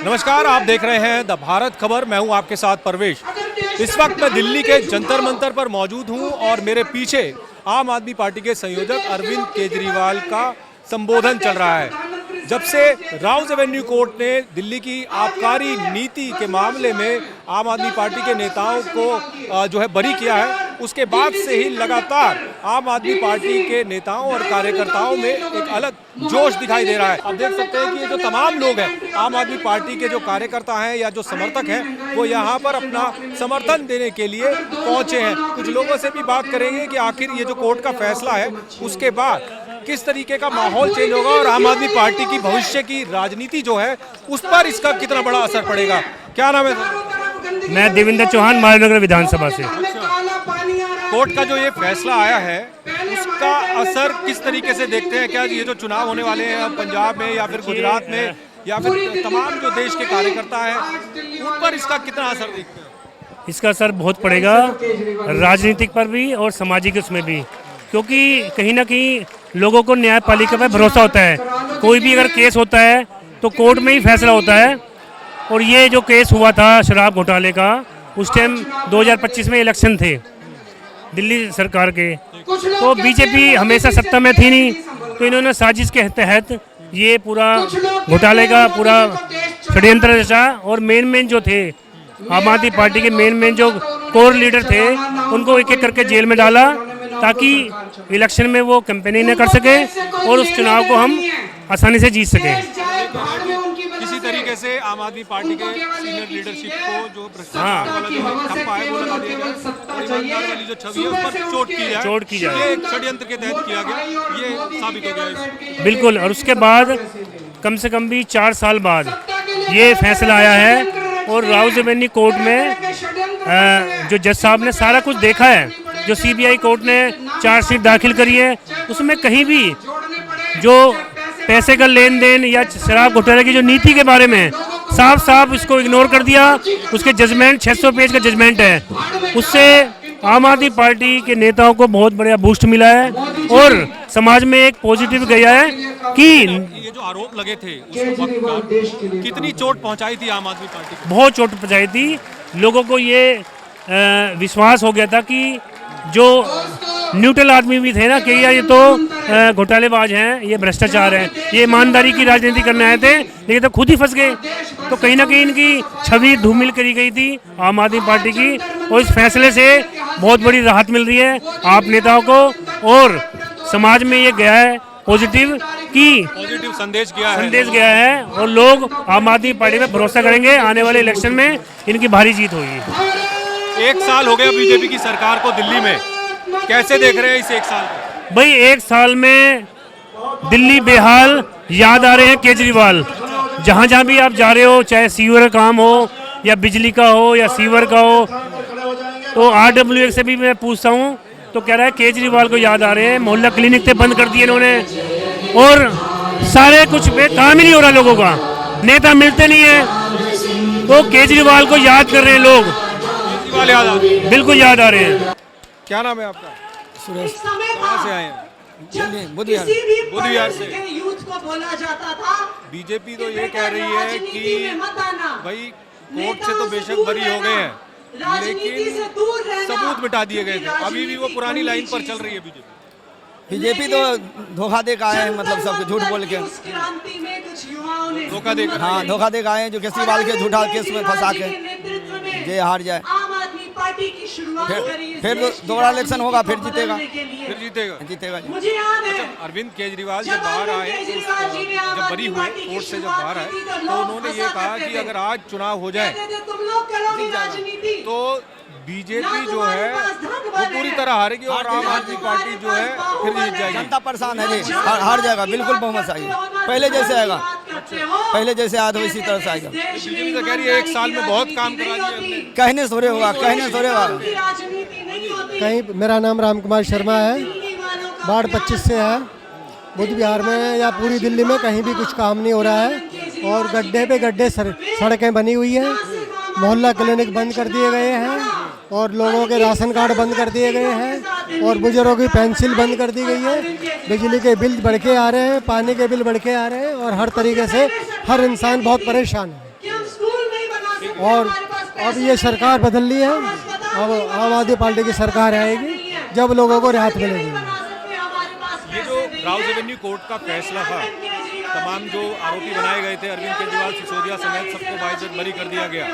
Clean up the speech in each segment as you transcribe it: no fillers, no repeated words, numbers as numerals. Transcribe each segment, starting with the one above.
नमस्कार, आप देख रहे हैं द भारत खबर। मैं हूं आपके साथ परवेश। इस वक्त मैं दिल्ली के जंतर मंतर पर मौजूद हूं और मेरे पीछे आम आदमी पार्टी के संयोजक अरविंद केजरीवाल का संबोधन चल रहा है। जब से राउज एवेन्यू कोर्ट ने दिल्ली की आबकारी नीति के मामले में आम आदमी पार्टी के नेताओं को जो है बरी किया है, उसके बाद से ही लगातार आम आदमी पार्टी के नेताओं और कार्यकर्ताओं में एक अलग जोश दिखाई दे रहा है। आप देख सकते हैं कि ये जो तमाम लोग हैं, आम आदमी पार्टी के जो कार्यकर्ता हैं या जो समर्थक हैं, वो यहाँ पर अपना समर्थन देने के लिए पहुँचे हैं। कुछ लोगों से भी बात करेंगे कि आखिर ये जो कोर्ट का फैसला है उसके बाद किस तरीके का माहौल चेंज होगा और आम आदमी पार्टी की भविष्य की राजनीति जो है उस पर इसका कितना बड़ा असर पड़ेगा। क्या नाम है सर? मैं देवेंद्र चौहान, मायानगर विधानसभा से। कोर्ट का जो ये फैसला आया है उसका असर किस तरीके से देखते हैं? क्या ये जो चुनाव होने वाले हैं पंजाब में या फिर गुजरात में या फिर तमाम जो देश के कार्यकर्ता हैं उन पर इसका कितना असर देखते हैं? इसका असर बहुत पड़ेगा राजनीतिक पर भी और सामाजिक उसमें भी, क्योंकि कहीं ना कहीं लोगों को न्यायपालिका पर भरोसा होता है। कोई भी अगर केस होता है तो कोर्ट में ही फैसला होता है। और ये जो केस हुआ था शराब घोटाले का, उस टाइम 2025 में इलेक्शन थे दिल्ली सरकार के, तो बीजेपी हमेशा सत्ता में थी नहीं, तो इन्होंने साजिश के तहत ये पूरा घोटाले का पूरा षड्यंत्र रचा। और मेन जो थे आम आदमी पार्टी के मेन जो कोर लीडर थे उनको एक एक करके जेल में डाला, ताकि इलेक्शन में वो कैंपेनिंग न कर सके और उस चुनाव को हम आसानी से जीत सके। किसी तरीके से आम आदमी पार्टी के सीनियर लीडरशिप को जो भ्रष्टाचार वाला जो ठप्पा है वो लगा दिया गया, ईमानदार वाली जो छवि है उस पर चोट की जाए। ये एक षड्यंत्र के तहत किया गया, ये साबित हो गया। बिल्कुल। और उसके बाद कम से कम भी 4 साल बाद ये फैसला आया है और राउज एवेन्यू कोर्ट में जो जज साहब ने सारा कुछ देखा है, जो सीबीआई कोर्ट ने चार्जशीट दाखिल करी है, उसमें कहीं भी जो पैसे का लेन देन या शराब घोटाले की जो नीति के बारे में साफ इसको इग्नोर कर दिया। उसके जजमेंट 600 पेज का जजमेंट है। उससे आम आदमी पार्टी के नेताओं को बहुत बड़ा बूस्ट मिला है और समाज में एक पॉजिटिव गया है कि ये जो आरोप लगे थे उस वक्त कितनी चोट पहुंचाई थी आम आदमी पार्टी को? बहुत चोट पहुंचाई थी। लोगों को ये विश्वास हो गया था कि जो न्यूट्रल आदमी भी थे ना कि यार ये तो घोटालेबाज हैं, ये भ्रष्टाचार है, ये ईमानदारी की राजनीति करने आए थे, लेकिन तो खुद ही फंस गए। तो कहीं ना कहीं इनकी छवि धूमिल करी गई थी आम आदमी पार्टी की, और इस फैसले से बहुत बड़ी राहत मिल रही है आप नेताओं को। और समाज में ये गया है पॉजिटिव संदेश गया है और लोग आम आदमी पार्टी पे भरोसा करेंगे। आने वाले इलेक्शन में इनकी भारी जीत होगी। 1 साल हो गया बीजेपी की सरकार को दिल्ली में, कैसे देख रहे हैं इस 1 साल को? भाई 1 साल में दिल्ली बेहाल याद आ रहे हैं केजरीवाल। जहाँ भी आप जा रहे हो, चाहे सीवर का काम हो या बिजली का हो या सीवर का हो, तो RWA से भी मैं पूछता हूँ तो कह रहा है केजरीवाल को याद आ रहे हैं। मोहल्ला क्लिनिक थे बंद कर दिए इन्होंने और सारे कुछ पे काम ही नहीं हो रहा, लोगों का नेता मिलते नहीं है, तो केजरीवाल को याद कर रहे हैं लोग। केजरीवाल याद आ रहे हैं, बिल्कुल याद आ रहे हैं। क्या नाम है आपका? सुरेश। कहाँ से आए हैं? बुधविहार से। यूथ को बोला जाता था। बीजेपी तो ये कह रही है कि भाई कोर्ट से तो बेशक बरी हो गए हैं, लेकिन सबूत मिटा दिए गए थे। अभी भी वो पुरानी लाइन पर चल रही है बीजेपी तो धोखा दे के आए हैं, मतलब सबको झूठ बोल के धोखा देकर। हाँ, धोखा दे के आए हैं, जो केजरीवाल के झूठा केस में फंसा के जे हार जाए, फिर दोबारा इलेक्शन होगा, फिर जीतेगा। अच्छा, अरविंद केजरीवाल जब बाहर आए, जब बरी हुए कोर्ट से, जब बाहर आए तो उन्होंने ये कहा कि अगर आज चुनाव हो जाए तो बीजेपी जो है वो पूरी तरह हारेगी और आम आदमी पार्टी जो है फिर जीत जाएगी। जनता परेशान है जी, हार जाएगा, बिल्कुल बहुमत आएगी, पहले जैसे आएगा, पहले जैसे आया था इसी तरह से आएगा। बीजेपी तो कह रही है 1 साल में बहुत काम करा दिया हमने। कहने से होगा, कहने से होगा। कहीं मेरा नाम राम कुमार शर्मा है, वार्ड 25 से है। बुधविहार में या पूरी दिल्ली में कहीं भी कुछ काम नहीं हो रहा है और गड्ढे पे गड्ढे सड़कें बनी हुई हैं, मोहल्ला क्लिनिक बंद कर दिए गए हैं और लोगों के राशन कार्ड बंद कर दिए गए हैं और बुजुर्गों की पेंशन बंद कर दी गई है। बिजली के बिल बढ़ के आ रहे हैं, पानी के बिल बढ़ के आ रहे हैं और हर तरीके से हर इंसान बहुत परेशान है। और अब ये सरकार बदल ली है, अब आम आदमी पार्टी की सरकार आएगी जब लोगों को राहत मिलेगी। ये जो राउज एवेन्यू कोर्ट का फैसला था, तमाम जो आरोपी बनाए गए थे अरविंद केजरीवाल, सिसोदिया समेत सबको बाइज्जत बरी कर दिया गया,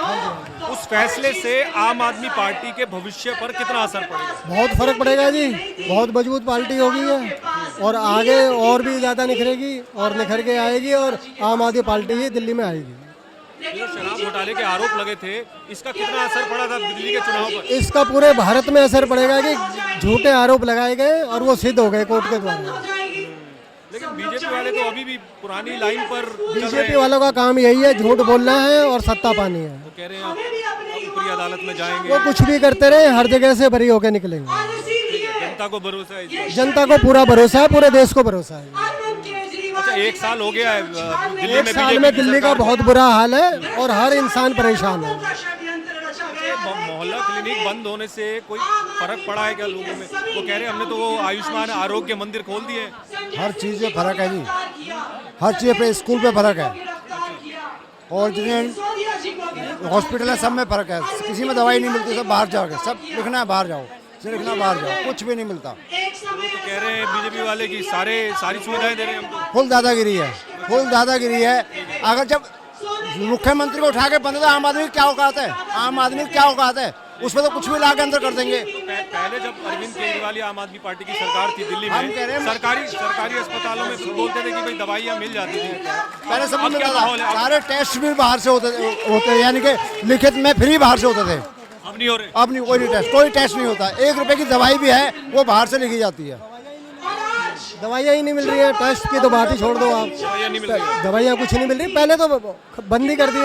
उस फैसले से आम आदमी पार्टी के भविष्य पर कितना असर पड़ेगा? बहुत फर्क पड़ेगा जी, बहुत मजबूत पार्टी होगी है और आगे और भी ज़्यादा निखरेगी और निखर के आएगी और आम आदमी पार्टी ही दिल्ली में आएगी। ये जो शराब घोटाले के आरोप लगे थे, इसका कितना असर पड़ा था दिल्ली के चुनाव पर? इसका पूरे भारत में असर पड़ेगा कि झूठे आरोप लगाए गए और वो सिद्ध हो गए कोर्ट के द्वारा। लेकिन बीजेपी वाले तो अभी भी पुरानी लाइन पर चल रहे बीजेपी हैं। वालों का काम यही है, झूठ बोलना है और सत्ता पानी है। वो कह रहे हैं अब ऊपरी अदालत में जाएंगे। वो कुछ भी करते रहे, हर जगह से बरी होकर निकलेंगे। जनता को भरोसा है इस बात। जनता को पूरा भरोसा है, पूरे देश को भरोसा है। अच्छा, 1 साल हो गया है दिल्ली में एक साल बीजेपी में की दिल्ली का सरकार। बहुत बुरा हाल है और हर इंसान परेशान है। मोहल्ला क्लिनिक बंद होने से कोई फर्क पड़ा है क्या लोगों में? वो कह रहे हैं हमने तो वो आयुष्मान आरोग्य मंदिर खोल दिए हैं। हर चीज़ में फ़र्क है जी, हर चीज़ पे स्कूल पे फ़र्क है और जितने हॉस्पिटल है सब में फ़र्क है। किसी में दवाई नहीं मिलती, सब बाहर जाओगे, सब लिखना है बाहर जाओ, सिर्फ लिखना बाहर जाओ, कुछ भी नहीं मिलता। तो कह रहे हैं बीजेपी वाले की सारी सुविधाएं दे रहे हैं हमको। फुल दादागिरी है, फुल दादागिरी है। अगर जब मुख्यमंत्री को उठा के बंद आम आदमी की क्या औकात है, आम आदमी की क्या औकात है, उस पर तो कुछ भी ला के अंदर कर देंगे। पहले जब अरविंद केजरीवाल आम आदमी पार्टी की सरकार थी दिल्ली हम में, कह रहे हैं- सरकारी अस्पतालों में बोलते थे कि भाई दवाइयाँ मिल जाती थी। पहले सब अब मिलता क्या था, माहौल है? सारे टेस्ट भी बाहर से होते यानी कि लिखित में फ्री बाहर से होते थे। अब नहीं हो रहे। अब नहीं, कोई टेस्ट नहीं होता। 1 रुपए की दवाई भी है वो बाहर से लिखी जाती है। दवाइयाँ ही नहीं मिल रही है, टेस्ट की तो बात ही छोड़ दो आप। दवाइयाँ नहीं मिल रही। दवाइयाँ कुछ नहीं मिल रही, पहले तो बंद ही कर दिए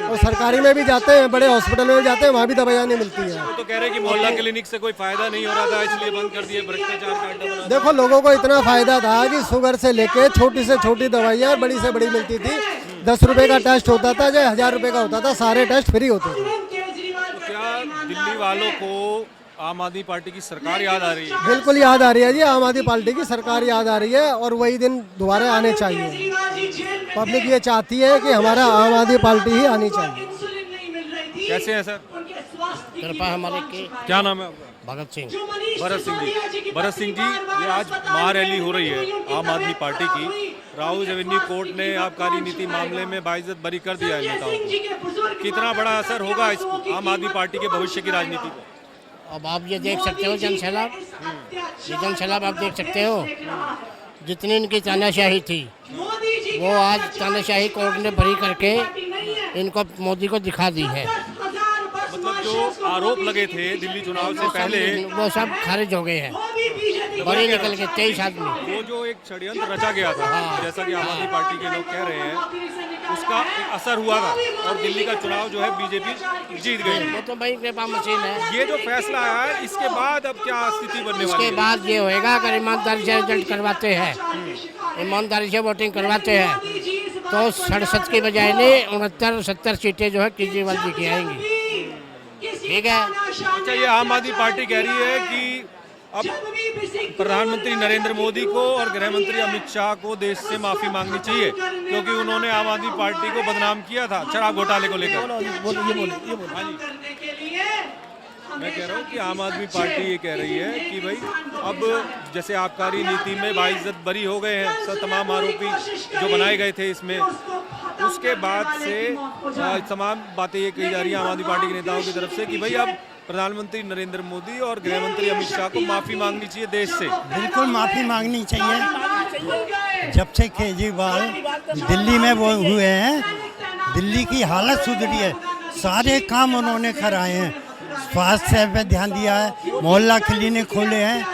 और सरकारी में भी जाते हैं, बड़े हॉस्पिटल में भी जाते हैं, वहाँ भी दवाइयाँ नहीं मिलती है। वो तो कह रहे हैं कि मोहल्ला क्लिनिक से कोई फायदा नहीं हो रहा था इसलिए बंद कर दिए, भ्रष्टाचार का अड्डा बना। देखो लोगों को इतना फायदा था कि शुगर से लेके छोटी से छोटी दवाइयाँ बड़ी से बड़ी मिलती थी। 10 रुपए का टेस्ट होता था, चाहे 1000 रुपए का होता था, सारे टेस्ट फ्री होते थे। तो क्या दिल्ली वालों को आम आदमी पार्टी की सरकार याद आ रही है? बिल्कुल याद आ रही है जी, आम आदमी पार्टी की सरकार याद आ रही है और वही दिन दोबारा आने चाहिए। पब्लिक ये चाहती है कि हमारा आम आदमी पार्टी ही आनी चाहिए। कैसे हैं सर? कृपा हमारे के क्या नाम है आपका? भगत सिंह। भरत सिंह जी। भरत सिंह जी, ये आज महारैली हो रही है आम आदमी पार्टी की। राउज एवेन्यू कोर्ट ने आबकारी नीति मामले में बाइज्जत बरी कर दिया है नेताओं को। कितना बड़ा असर होगा इस आम आदमी पार्टी के भविष्य की राजनीति पर? अब आप ये देख सकते हो जनसैलाब, ये जनसैलाब आप देख सकते हो। जितनी इनकी तानाशाही थी वो आज तानाशाही कोर्ट ने बरी करके इनको मोदी को दिखा दी है। मतलब जो आरोप लगे थे दिल्ली चुनाव से पहले, वो सब खारिज हो गए हैं, बरी निकल के 23 आदमी। वो जो एक षड्यंत्र रचा गया था, जैसा कि आम आदमी पार्टी के लोग कह रहे हैं, उसका एक असर हुआ था और दिल्ली का चुनाव जो है बीजेपी जीत गई। वो तो भाई कृपा मशीन है। ये जो फैसला आया है, इसके बाद अब क्या स्थिति बनने वाली इसके है? बाद ये होएगा अगर ईमानदारी से रिजल्ट करवाते हैं, ईमानदारी से वोटिंग करवाते हैं तो 67 की बजाय नहीं 69-70 सीटें जो है केजरीवाल जी की आएंगी। ठीक है। अच्छा, ये आम आदमी पार्टी कह रही है कि अब प्रधानमंत्री नरेंद्र मोदी को और गृह मंत्री अमित शाह को देश से माफी मांगनी चाहिए क्योंकि उन्होंने आम आदमी पार्टी को बदनाम किया था शराब घोटाले को लेकर। हाँ जी, मैं कह रहा हूँ कि आम आदमी पार्टी ये कह रही है कि भाई अब जैसे आबकारी नीति में बाइज्जत बरी हो गए हैं सब तमाम आरोपी जो बनाए गए थे इसमें, उसके बाद से तमाम बातें ये कही जा रही हैं आम आदमी पार्टी के नेताओं की तरफ से कि भाई अब प्रधानमंत्री नरेंद्र मोदी और गृह मंत्री अमित शाह को माफी मांगनी चाहिए देश से। बिल्कुल माफ़ी मांगनी चाहिए। जब से केजरीवाल दिल्ली में वो हुए हैं, दिल्ली की हालत सुधरी है, सारे काम उन्होंने कराए हैं। स्वास्थ्य पे ध्यान दिया है, मोहल्ला क्लिनिक खोले हैं,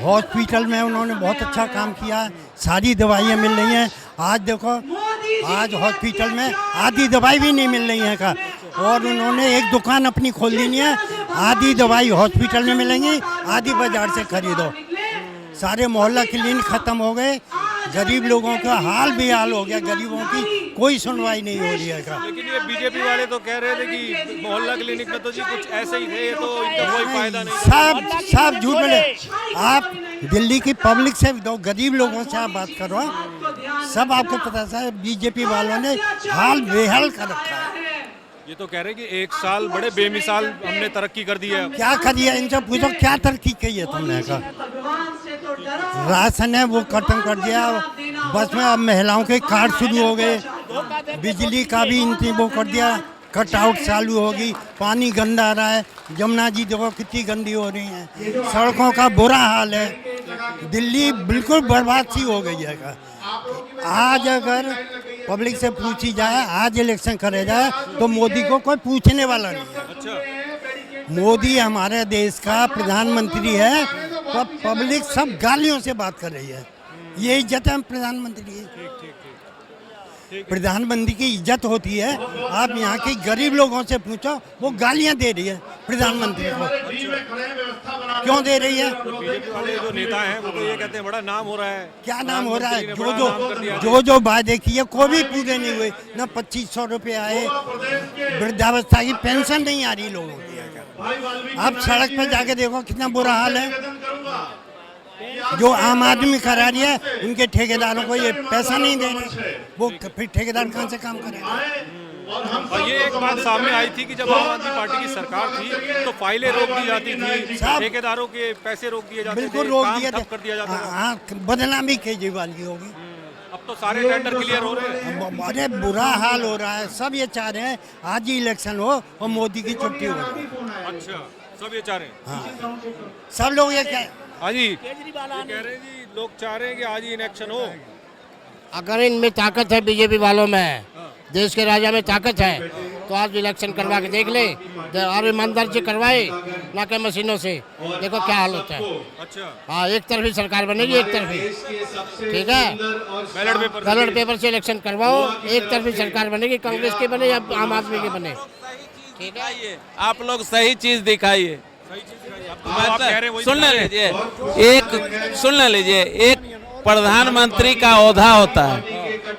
हॉस्पिटल में उन्होंने बहुत अच्छा काम किया है, सारी दवाइयाँ मिल रही हैं। आज देखो, आज हॉस्पिटल में आधी दवाई भी नहीं मिल रही है का, और उन्होंने एक दुकान अपनी खोल दी है, आधी दवाई हॉस्पिटल में मिलेंगी, आधी बाजार से खरीदो। सारे मोहल्ला क्लिनिक खत्म हो गए, गरीब लोगों का हाल बेहाल हो गया, गरीबों की कोई सुनवाई नहीं हो रही है का। लेकिन ये बीजेपी वाले तो कह रहे थे कि मोहल्ला क्लिनिक में तो जी कुछ ऐसे ही थे, तो इनका कोई फायदा नहीं। सब झूठ बोले। आप दिल्ली की पब्लिक से दो, गरीब लोगों से आप बात करो, सब आपको पता है बीजेपी वालों ने हाल बेहाल कर रखा है। ये तो कह रहे हैं कि 1 साल बड़े बेमिसाल हमने तरक्की कर दी है। क्या करिए, इनसे पूछो क्या तरक्की की है तुमने का। राशन है वो खत्म कर दिया, बस में अब महिलाओं के कार्ड शुरू हो गए, बिजली का भी इनकी वो कर दिया, कट आउट चालू होगी, पानी गंदा आ रहा है, यमुना जी देखो कितनी गंदी हो रही है, सड़कों का बुरा हाल है, दिल्ली बिल्कुल बर्बाद सी हो गई है। आज अगर पब्लिक से पूछी जाए, आज इलेक्शन करे जाए तो मोदी को कोई पूछने वाला नहीं है। अच्छा। मोदी हमारे देश का प्रधानमंत्री है, तो पब्लिक सब गालियों से बात कर रही है। ये इज्जत है प्रधानमंत्री की। प्रधानमंत्री की इज्जत होती है। आप यहाँ के गरीब लोगों से पूछो, वो गालियाँ दे रही है प्रधानमंत्री को। क्यों दे रही है? बीजेपी वाले जो नेता हैं वो तो ये कहते हैं बड़ा नाम हो रहा है। क्या नाम हो रहा है? प्रधानमंत्री ने बड़ा नाम कर दिया। जो वादे किए कोई भी पूरे नहीं हुए। न 2500 रुपये आए, वृद्धावस्था की पेंशन नहीं आ रही लोगों की। आप सड़क पे जाके देखो कितना बुरा हाल है। जो आम आदमी करा रही है, उनके ठेकेदारों को ये पैसा नहीं दे रहे, वो फिर ठेकेदार कहाँ से काम करेगा? और ये एक बात सामने आई थी कि जब आम आदमी पार्टी की सरकार थी तो फाइलें रोक दी जाती थी, ठेकेदारों के पैसे रोक दिए जाते थे, बिल्कुल रोक काम दिए ठप कर दिया जाता था। हाँ, बदनामी केजरीवाल की होगी। अब तो सारे टेंडर क्लियर हो रहे हैं। अरे बुरा हाल हो रहा है। सब ये चाह रहे हैं आज ही इलेक्शन हो और मोदी की छुट्टी हो। अच्छा, सब ये चाह रहे हैं। हाँ, सब लोग ये क्या, हाँ जी, कह रहे हैं जी, लोग चाह रहे हैं कि आज ही इलेक्शन हो। अगर इनमें ताकत है, बीजेपी वालों में, देश के राजा में ताकत है, तो आज इलेक्शन करवा के देख ले और ईमानदारी से करवाए, ना कि मशीनों से। देखो क्या हाल होता है। अच्छा। हाँ, एक तरफी सरकार बनेगी, एक तरफी। ठीक है, बैलेट पेपर से इलेक्शन करवाओ, एक तरफी सरकार बनेगी, कांग्रेस की बने या आम आदमी की बने। ठीक है, आप लोग सही चीज दिखाइए। सुन लीजिए, एक प्रधानमंत्री का ओहदा होता है,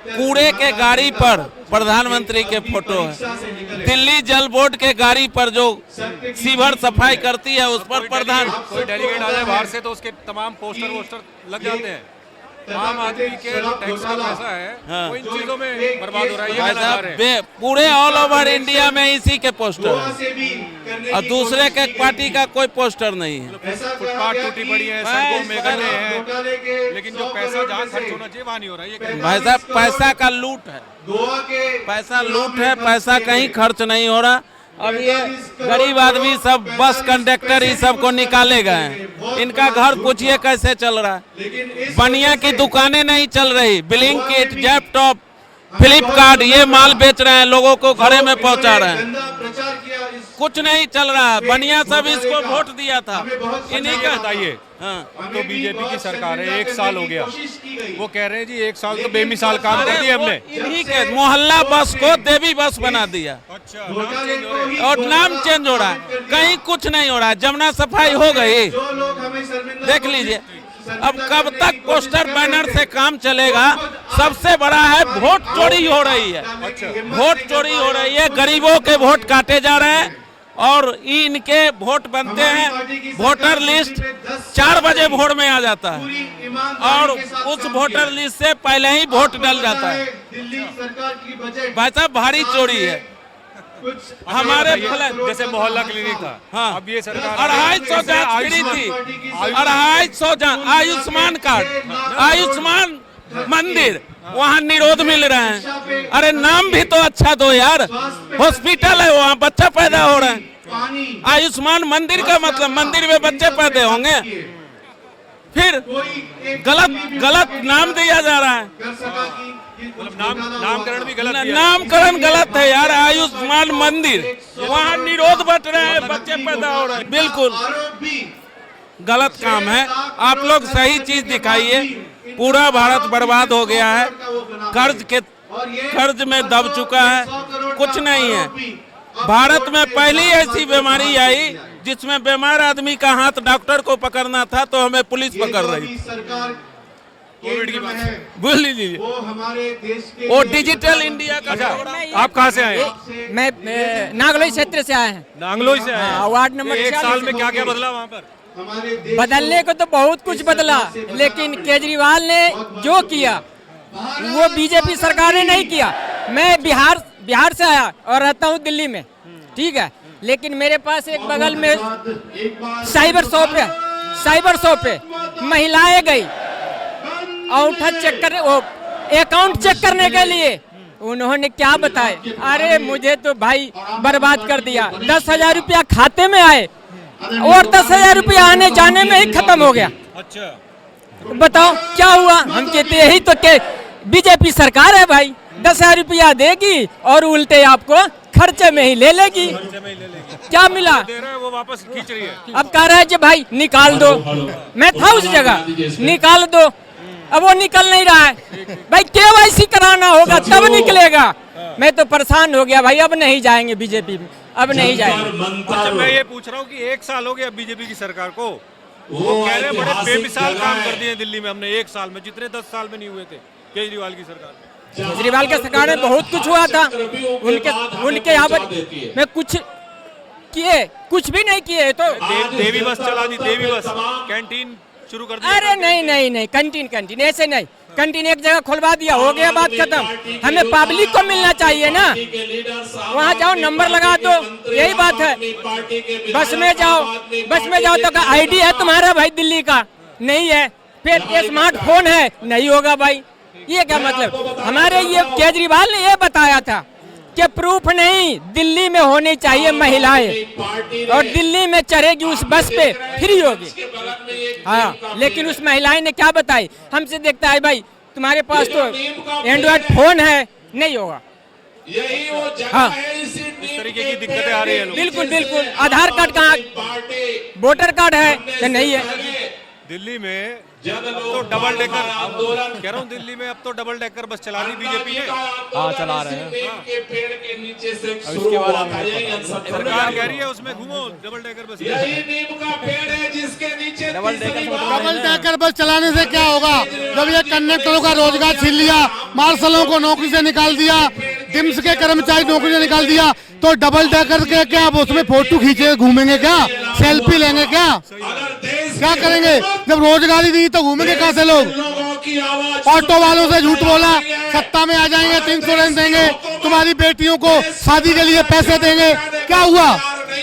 कूड़े के गाड़ी पर प्रधानमंत्री के फोटो है, दिल्ली जल बोर्ड के गाड़ी पर जो सीवर सफाई करती है उस पर प्रधान। कोई डेलीगेट आ जाए बाहर से तो उसके तमाम पोस्टर लग जाते हैं। आम आदमी के जो टैक्स का पैसा है, हाँ। वो इन चीजों में बर्बाद हो रहा है। ये कहना चाह रहे हैं। पूरे ऑल ओवर इंडिया में इसी के पोस्टर है और दूसरे के पार्टी का कोई पोस्टर नहीं है। फुटपाथ टूटी पड़ी है, सड़कों में गड्ढे हैं, लेकिन जो पैसा जहाँ खर्च होना चाहिए वहाँ नहीं हो रहा है। भाई साहब, पैसा का लूट है, पैसा लूट है, पैसा कहीं खर्च नहीं हो रहा। अब ये गरीब आदमी सब बस कंडक्टर ही सबको निकाले गए हैं। इनका घर पूछिए कैसे चल रहा है। बनिया की दुकानें नहीं चल रही, ब्लिंकिट, जैपटॉप, फ्लिपकार्ट ये माल बेच रहे हैं, लोगों को घरे में पहुंचा रहे हैं। कुछ नहीं चल रहा। बनिया सब इसको वोट दिया था, इन्हीं का। बताइए, हाँ। तो बीजेपी की सरकार है, 1 साल हो गया, वो कह रहे हैं जी 1 साल तो बेमिसाल काम कर दिया हमने। इन्हीं के मोहल्ला बस को देवी बस बना दिया। अच्छा, नाम चेंज हो रहा है। और नाम चेंज हो रहा है, कहीं कुछ नहीं हो रहा है। जमुना सफाई हो गई, देख लीजिए। अब कब तक पोस्टर बैनर से काम चलेगा? सबसे बड़ा है वोट चोरी हो रही है। वोट चोरी हो रही है, गरीबों के वोट काटे जा रहे हैं और इनके वोट बनते हैं। वोटर लिस्ट 4 बजे भोर में आ जाता है और उस वोटर लिस्ट से पहले ही वोट डल जाता है। भाई साहब, भारी चोरी है। हमारे जैसे मोहल्ला क्लिनिक था, हाँ, अब ये सरकार 250 जांच फ्री थी, 250 जांच। आयुष्मान कार्ड, आयुष्मान मंदिर, वहाँ निरोध मिल रहे हैं। अरे नाम भी तो अच्छा दो यार। हॉस्पिटल है, वहाँ बच्चा पैदा हो रहा है। आयुष्मान मंदिर का मतलब मंदिर में बच्चे पैदा होंगे। फिर गलत नाम दिया जा रहा है। नामकरण भी गलत है। नामकरण गलत है यार। आयुष्मान मंदिर, वहाँ निरोध बट रहे हैं, बच्चे पैदा हो रहे हैं। बिल्कुल गलत काम है। आप लोग सही चीज दिखाइए। पूरा भारत बर्बाद हो गया है, कर्ज में दब चुका है, कुछ नहीं है। भारत में पहली ऐसी बीमारी आई जिसमें बीमार आदमी का हाथ डॉक्टर को पकड़ना था तो हमें पुलिस पकड़ रही। कोविड की बात बोल लीजिए, वो डिजिटल इंडिया का। आप कहाँ से आए? मैं नागलोई क्षेत्र से आए हैं। नांगलोई से आए? वार्ड नंबर 1 साल में क्या क्या बदला वहाँ पर? बदलने को तो बहुत कुछ बदला, लेकिन केजरीवाल ने जो किया वो बीजेपी सरकार ने नहीं किया। मैं बिहार से आया और रहता हूँ दिल्ली में, ठीक है। लेकिन मेरे पास एक बगल में साइबर शॉप है, साइबर शॉप है, महिलाएं गई औंठा चेक कर, वो अकाउंट चेक करने के लिए। उन्होंने क्या बताया, अरे मुझे तो भाई बर्बाद कर दिया, 10,000 रुपया खाते में आए और 10,000 रुपया आने जाने में ही खत्म हो गया। अच्छा, बताओ क्या हुआ? हम कहते यही तो के बीजेपी सरकार है भाई, 10,000 रुपया देगी और उल्टे आपको खर्चे में ही ले लेगी। क्या मिला? दे रहा है वो वापस खींच रही है। अब कह रहा है कि भाई निकाल दो, मैं था उस जगह, निकाल दो, अब वो निकल नहीं रहा है। भाई KYC कराना होगा तब निकलेगा। मैं तो परेशान हो गया भाई, अब नहीं जाएंगे बीजेपी में, अब नहीं जाएंगे। अच्छा, मैं ये पूछ रहा हूँ कि 1 साल हो गया बीजेपी की सरकार को, वो कह रहे हैं बड़े बेमिसाल काम कर दिए दिल्ली में हमने 1 साल में, जितने 10 साल में नहीं हुए थे केजरीवाल की सरकार में। केजरीवाल के सरकार में बहुत कुछ हुआ था, उनके यहाँ पर मैं कुछ किए, कुछ भी नहीं किए तो देवी बस चला दी, देवी बस, कैंटीन शुरू कर दी। अरे नहीं, कैंटीन ऐसे नहीं, कैंटीन एक जगह खुलवा दिया, हो गया बात खत्म। हमें पब्लिक को मिलना चाहिए ना, वहाँ जाओ नंबर लगा दो, यही बात है। बस में जाओ तो ID है तुम्हारा भाई दिल्ली का, नहीं है, फिर स्मार्टफोन है, नहीं होगा भाई। ये क्या मतलब? हमारे ये केजरीवाल ने ये बताया था कि प्रूफ नहीं, दिल्ली में होनी चाहिए महिलाएं और दिल्ली में चढ़ेगी उस बस पे फ्री होगी। हाँ, लेकिन उस महिलाएं ने क्या बताई, हमसे देखता है भाई तुम्हारे पास तो एंड्रॉइड फोन है, नहीं होगा। हाँ, इस तरीके की दिक्कतें आ रही है। बिल्कुल। आधार कार्ड कहाँ, वोटर कार्ड है या नहीं है? दिल्ली में तो डबल डेकर, कह रहा हूँ दिल्ली में अब तो डबल डेकर बस चला दी बीजेपी ने। हाँ, चला रहे हैं। अब इसके बाद सरकार कह रही है उसमें घूमो double decker bus. Double decker bus चलाने से क्या होगा? जब ये कंडक्टरों का रोजगार छीन लिया, मार्शलों को नौकरी से निकाल दिया, डिम्स के कर्मचारी नौकरी से निकाल दिया, तो डबल डेकर के क्या अब उसमें फोटो खींचे घूमेंगे क्या? सेल्फी लेंगे क्या? क्या करेंगे? जब रोजगार ही नहीं तो घूमेंगे कहाँ से लोग? ऑटो वालों से झूठ बोला, सत्ता में आ जाएंगे तो इंश्योरेंस देंगे, तुम्हारी बेटियों को शादी के लिए पैसे देंगे, क्या हुआ?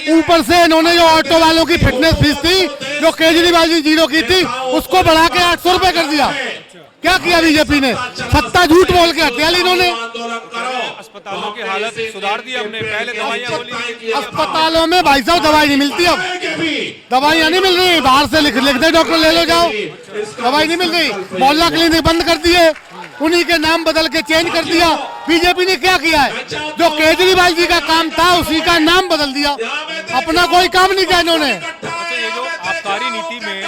ऊपर से इन्होंने जो ऑटो वालों की फिटनेस फीस थी, जो केजरीवाल जी 0 की थी, उसको बढ़ा के 800 रुपए कर दिया। क्या किया बीजेपी ने? सत्ता झूठ बोल के हत्या ली इन्होंने। अस्पतालों की हालत सुधार दी हमने, पहले दवाइयाँ गोली। अस्पतालों में भाई साहब दवाई नहीं मिलती, अब दवाइयाँ नहीं मिल रही, बाहर से लिख दे डॉक्टर ले लो जाओ, दवाई नहीं मिल रही। मोहल्ला क्लिनिक बंद कर दिए, उन्हीं के नाम बदल के चेंज कर दिया। बीजेपी ने क्या किया है? जो केजरीवाल जी का काम था उसी का नाम बदल दिया, अपना कोई काम नहीं किया इन्होंने। अच्छा, ये जो आबकारी नीति में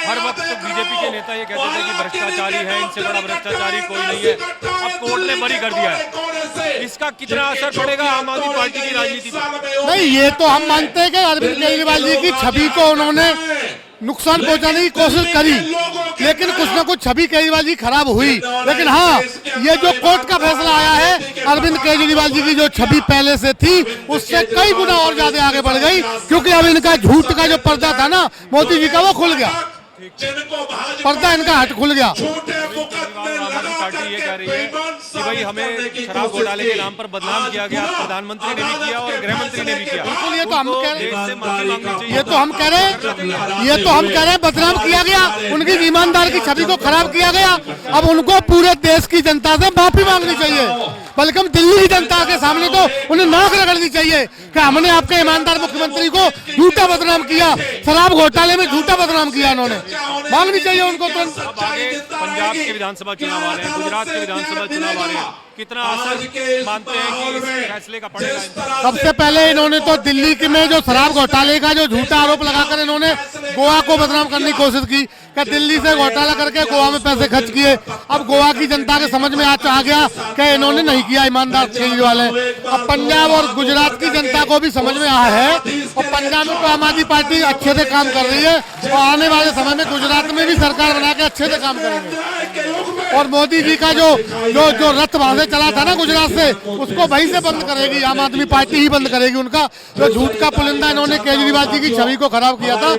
हर वक्त तो बीजेपी के नेता ये कहते थे कि भ्रष्टाचारी है, इनसे बड़ा भ्रष्टाचारी कोई नहीं है, अब कोर्ट ने बरी कर दिया है, इसका कितना असर पड़ेगा आम आदमी पार्टी की राजनीति पर? नहीं, ये तो हम मानते हैं कि अरविंद केजरीवाल जी की छवि को उन्होंने नुकसान पहुंचाने की कोशिश करी, लेकिन कुछ न कुछ छवि केजरीवाल जी खराब हुई। लेकिन हाँ, ये जो कोर्ट का फैसला आया है, अरविंद केजरीवाल जी की जो छवि पहले से थी उससे कई गुना और ज्यादा आगे बढ़ गई, क्योंकि अब इनका झूठ का जो पर्दा था ना मोदी जी का, वो खुल गया, पर्दा इनका हट खुल गया। आम आदमी पार्टी ये कह रही है कि भाई हमें शराब घोटाले के नाम पर बदनाम किया गया, प्रधानमंत्री ने भी किया और गृह मंत्री ने भी किया। बिल्कुल, ये तो हम कह रहे हैं, देश से माफी मांगनी चाहिए। ये तो हम कह रहे हैं बदनाम किया गया, उनकी ईमानदार की छवि को खराब किया गया। अब उनको पूरे देश की जनता से माफी मांगनी चाहिए, बल्कि हम दिल्ली की जनता के सामने तो उन्हें नाक रगड़नी चाहिए कि हमने आपके ईमानदार मुख्यमंत्री को झूठा बदनाम किया, शराब घोटाले में झूठा बदनाम किया, उन्होंने मांगनी चाहिए उनको। तो आगे पंजाब के विधानसभा चुनाव आ रहे हैं, गुजरात के विधानसभा चुनाव आ रहे हैं, कितना असर मानते हैं कि इस फैसले का पड़ेगा? सबसे पहले इन्होंने तो दिल्ली में जो शराब घोटाले का जो झूठा आरोप लगाकर इन्होंने गोवा को बदनाम करने की कोशिश की कि दिल्ली से घोटाला करके गोवा में पैसे खर्च किए। अब गोवा की जनता के समझ में आ गया कि इन्होंने नहीं किया, ईमानदार केजरीवाल है। अब पंजाब और गुजरात की जनता को भी समझ में आया है, और पंजाब में तो आम आदमी पार्टी अच्छे से काम कर रही है, और आने वाले समय में गुजरात में भी सरकार बना के अच्छे से काम करेंगे। और मोदी जी का जो जो जो रथ वहां से चला था ना गुजरात से, उसको वहीं से बंद करेगी आम आदमी पार्टी ही बंद करेगी उनका। जो झूठ का पुलिंदा इन्होंने केजरीवाल जी की छवि को खराब किया था,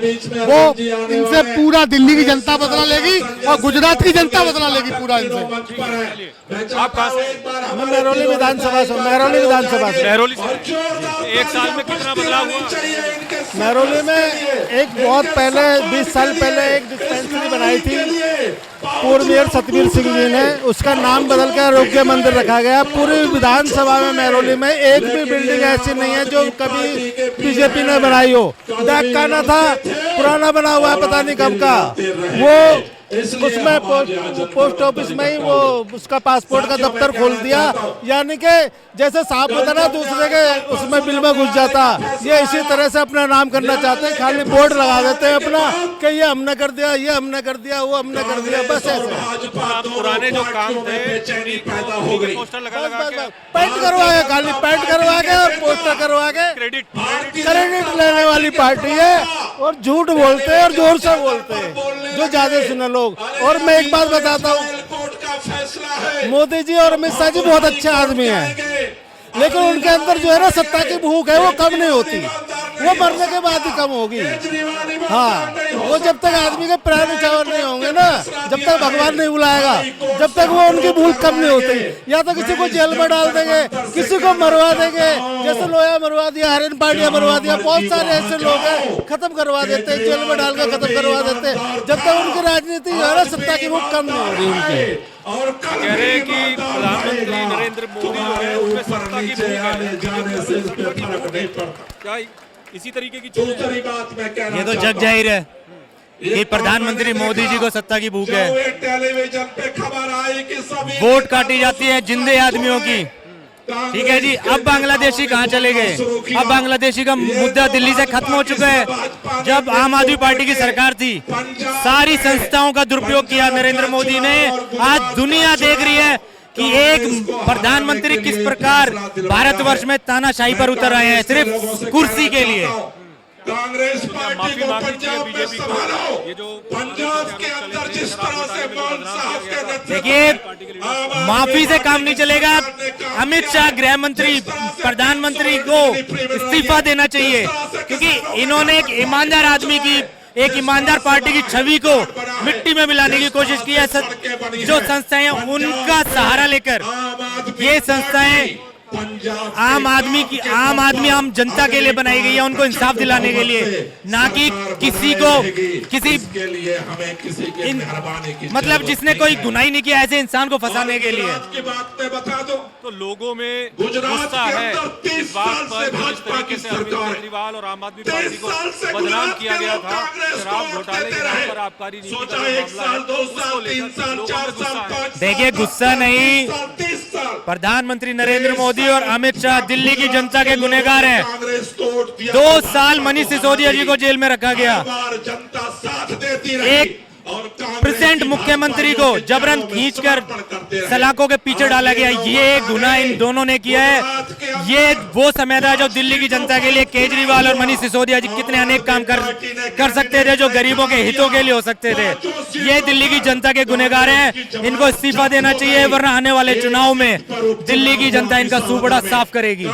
वो इनसे पूरा दिल्ली की जनता बदला लेगी और गुजरात की जनता बदला लेगी पूरा इनसे। आप कहाँ से? मैं महरौली विधानसभा से, महरौली विधानसभा से। महरौली से। एक साल में कितना बदलाव हुआ? महरौली में एक बहुत पहले 20 साल पहले एक डिस्पेंसरी बनाई थी पूर्व मेयर सतवीर सिंह जी ने, उसका नाम बदल के आरोग्य मंदिर रखा गया। पूरी विधानसभा में महरौली में एक भी बिल्डिंग ऐसी नहीं है जो कभी बीजेपी ने बनाई हो। डाकखाना था पुराना बना हुआ है, पता नहीं कब का, वो उसमें पोस्ट ऑफिस में ही वो उसका पासपोर्ट का दफ्तर खोल दिया, यानी कि जैसे सांप होता ना दूसरे के उसमें बिल में घुस जाता, ये इसी तरह से अपना नाम करना चाहते हैं। खाली बोर्ड लगा देते हैं अपना कि ये हमने कर दिया, ये हमने कर दिया, वो हमने कर दिया, बस ऐसे। पुराने जो काम थे पोस्टर लगा के पेंट करवा के, खाली पेंट करवा के और पोस्टर करवा के क्रेडिट लेने वाली पार्टी है और झूठ बोलते हैं और जोर से बोलते हैं जो ज्यादा सुने लोग। और मैं एक बात बताता हूँ, मोदी जी और अमित शाह जी बहुत अच्छे आदमी हैं, लेकिन उनके अंदर जो है ना सत्ता की भूख है वो कम नहीं होती, वो मरने के बाद ही कम होगी। हाँ, वो जब तक आदमी के प्राण न्यौछावर नहीं होंगे ना, जब तक भगवान नहीं बुलाएगा, जब तक वो उनकी भूख कम नहीं होती। या तो किसी को जेल में डाल देंगे, किसी को मरवा देंगे, जैसे लोया मरवा दिया, हरिन पार्टियां मरवा दिया, बहुत सारे ऐसे लोग हैं खत्म करवा देते हैं, जेल में डाल कर खत्म करवा देते हैं। जब तक उनकी राजनीति जो है ना सत्ता की भूख कम नहीं होगी उनकी। कह रहे हैं कि प्रधानमंत्री नरेंद्र मोदी जो है उसमें सत्ता की भूख है। क्या इसी तरीके की दूसरी बात मैं कह रहा, ये तो जग जाहिर है कि प्रधानमंत्री मोदी जी को सत्ता की भूख है। टेलीविजन पे खबर आई कि सभी वोट काटी जाती है जिंदे आदमियों की, ठीक है जी। अब बांग्लादेशी कहाँ चले गए? अब बांग्लादेशी का मुद्दा दिल्ली से खत्म हो चुका है। जब आम आदमी पार्टी की सरकार थी, सारी संस्थाओं का दुरुपयोग किया नरेंद्र मोदी ने। आज दुनिया देख रही है कि एक प्रधानमंत्री किस प्रकार भारतवर्ष में तानाशाही पर उतर आए हैं सिर्फ कुर्सी के लिए। कांग्रेस पार्टी को पंजाब में संभालो, ये जो पंजाब के अंदर जिस तरह से मान साहब के देखिए, माफी से काम नहीं चलेगा। अमित शाह गृह मंत्री प्रधानमंत्री को इस्तीफा देना चाहिए, क्योंकि इन्होंने एक ईमानदार आदमी की, एक ईमानदार पार्टी की छवि को मिट्टी में मिलाने की कोशिश की है। जो संस्थाएं उनका सहारा लेकर ये संस्थाएं आम जनता के लिए बनाई गई है, उनको इंसाफ दिलाने के लिए, ना कि किसी को मतलब जिसने कोई गुनाह नहीं किया ऐसे इंसान को फंसाने के लिए। तो लोगों में गुस्सा है इस बात पर जिस तरीके से अरविंद केजरीवाल और आम आदमी पार्टी को बदनाम किया गया था शराब घोटाले के नाम पर आबकारी नीति का मामला है, उसको लेकर लोगों में गुस्सा है। देखिए, गुस्सा नहीं, प्रधानमंत्री नरेंद्र मोदी और अमित शाह दिल्ली की जनता के गुनहगार हैं। 2 साल मनीष सिसोदिया जी को जेल में रखा गया, एक प्रेजेंट मुख्यमंत्री को जबरन खींचकर सलाखों के पीछे डाला गया। ये गुनाह इन दोनों ने किया है। ये वो समय था जो दिल्ली की जनता के लिए केजरीवाल और मनीष सिसोदिया जी कितने अनेक काम कर सकते थे, जो गरीबों के हितों के लिए हो सकते थे। ये दिल्ली की जनता के गुनहगार हैं, इनको इस्तीफा देना चाहिए, वरना आने वाले चुनाव में दिल्ली की जनता इनका सुपड़ा साफ करेगी।